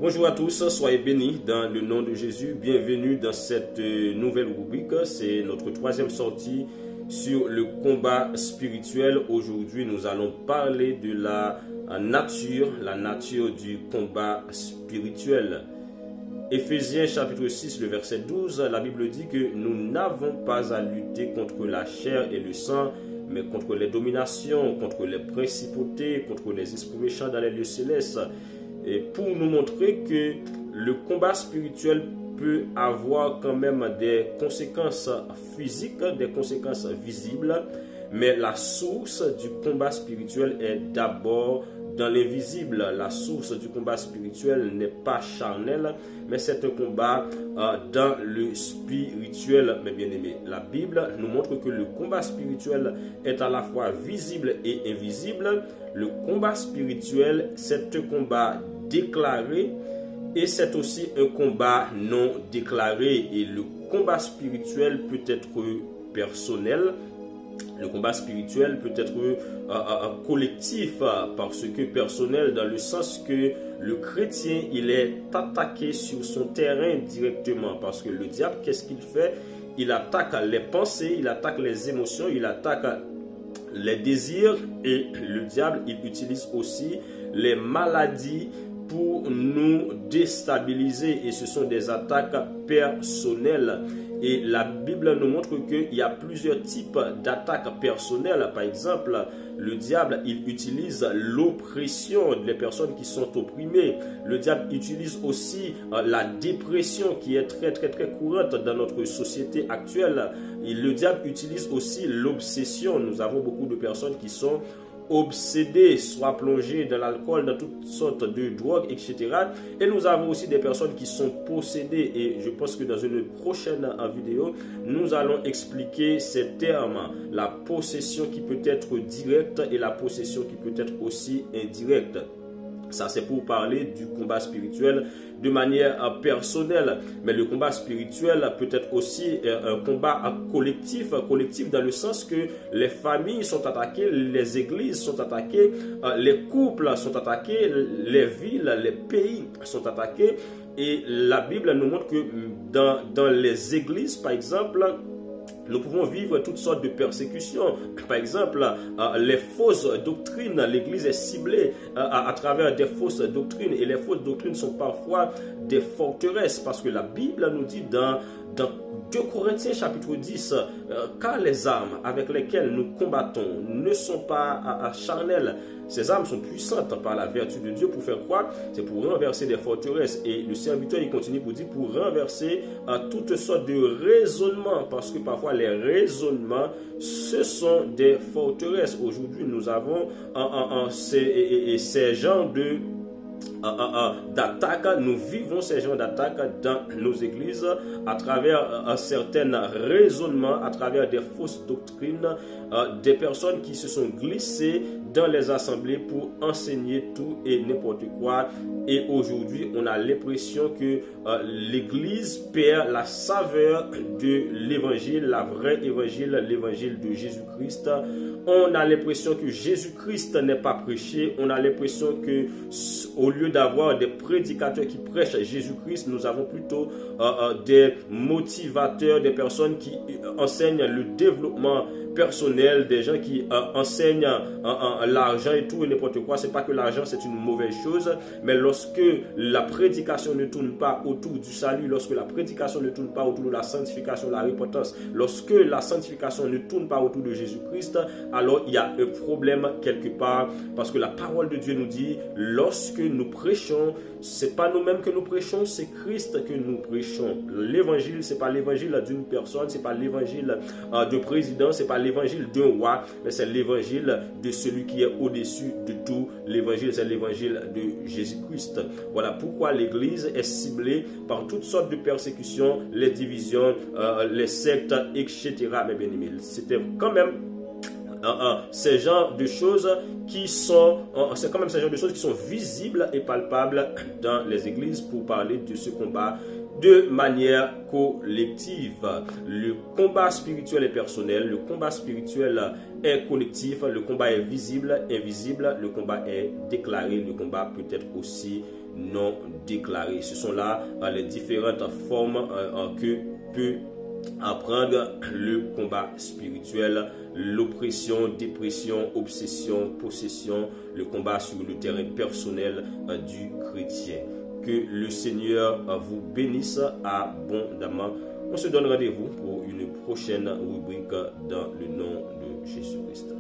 Bonjour à tous, soyez bénis dans le nom de Jésus. Bienvenue dans cette nouvelle rubrique. C'est notre troisième sortie sur le combat spirituel. Aujourd'hui, nous allons parler de la nature du combat spirituel. Éphésiens chapitre 6, le verset 12, la Bible dit que nous n'avons pas à lutter contre la chair et le sang, mais contre les dominations, contre les principautés, contre les esprits méchants dans les lieux célestes. Et pour nous montrer que le combat spirituel peut avoir quand même des conséquences physiques, des conséquences visibles, mais la source du combat spirituel est d'abord dans l'invisible. La source du combat spirituel n'est pas charnelle, mais c'est un combat dans le spirituel, mes bien-aimés. La Bible nous montre que le combat spirituel est à la fois visible et invisible. Le combat spirituel, c'est un combat déclaré et c'est aussi un combat non déclaré. Et le combat spirituel peut être personnel. Le combat spirituel peut être collectif, parce que personnel dans le sens que le chrétien, il est attaqué sur son terrain directement, parce que le diable, qu'est-ce qu'il fait? Il attaque les pensées, il attaque les émotions, il attaque les désirs, et le diable, il utilise aussi les maladies pour nous déstabiliser, et ce sont des attaques personnelles. Et la Bible nous montre qu'il y a plusieurs types d'attaques personnelles. Par exemple, le diable, il utilise l'oppression des personnes qui sont opprimées. Le diable utilise aussi la dépression qui est très courante dans notre société actuelle. Et le diable utilise aussi l'obsession. Nous avons beaucoup de personnes qui sont obsédés, soit plongés dans l'alcool, dans toutes sortes de drogues, etc. Et nous avons aussi des personnes qui sont possédées, et je pense que dans une prochaine vidéo, nous allons expliquer ces termes, la possession qui peut être directe et la possession qui peut être aussi indirecte. Ça, c'est pour parler du combat spirituel de manière personnelle. Mais le combat spirituel peut être aussi un combat collectif dans le sens que les familles sont attaquées, les églises sont attaquées, les couples sont attaqués, les villes, les pays sont attaqués. Et la Bible nous montre que dans les églises, par exemple, nous pouvons vivre toutes sortes de persécutions. Par exemple, les fausses doctrines, l'Église est ciblée à travers des fausses doctrines. Et les fausses doctrines sont parfois des forteresses. Parce que la Bible nous dit dans 2 Corinthiens chapitre 10, car les armes avec lesquelles nous combattons ne sont pas charnelles. Ces armes sont puissantes par la vertu de Dieu pour faire quoi? C'est pour renverser des forteresses. Et le serviteur, il continue pour dire, pour renverser toutes sortes de raisonnements. Parce que parfois, les raisonnements, ce sont des forteresses. Aujourd'hui, nous avons ces genres d'attaque. Nous vivons ces genres d'attaque dans nos églises à travers un certain raisonnement, à travers des fausses doctrines, des personnes qui se sont glissées dans les assemblées pour enseigner tout et n'importe quoi. Et aujourd'hui, on a l'impression que l'Église perd la saveur de l'évangile, la vraie évangile, l'évangile de Jésus-Christ. On a l'impression que Jésus-Christ n'est pas prêché. On a l'impression que au lieu d'avoir des prédicateurs qui prêchent Jésus-Christ, nous avons plutôt des motivateurs, des personnes qui enseignent le développement personnel, des gens qui enseignent l'argent et tout et n'importe quoi. C'est pas que l'argent c'est une mauvaise chose, mais lorsque la prédication ne tourne pas autour du salut, lorsque la prédication ne tourne pas autour de la sanctification, la repentance, lorsque la sanctification ne tourne pas autour de Jésus-Christ, alors il y a un problème quelque part, parce que la parole de Dieu nous dit, lorsque nous prêchons, c'est pas nous-mêmes que nous prêchons, c'est Christ que nous prêchons. L'évangile, c'est pas l'évangile d'une personne, c'est pas l'évangile de président, c'est pas l'évangile d'un roi, mais c'est l'évangile de celui qui est au-dessus de tout. L'évangile, c'est l'évangile de Jésus-Christ. Voilà pourquoi l'Église est ciblée par toutes sortes de persécutions, les divisions, les sectes, etc. Mais bien aimés, c'était quand même ces genres de choses qui sont, c'est quand même ces genres de choses qui sont visibles et palpables dans les églises pour parler de ce combat de manière collective. Le combat spirituel est personnel, le combat spirituel est collectif, le combat est visible, invisible, le combat est déclaré, le combat peut être aussi non déclaré. Ce sont là les différentes formes que peut apprendre le combat spirituel: l'oppression, dépression, obsession, possession, le combat sur le terrain personnel du chrétien. Que le Seigneur vous bénisse abondamment. On se donne rendez-vous pour une prochaine rubrique dans le nom de Jésus-Christ.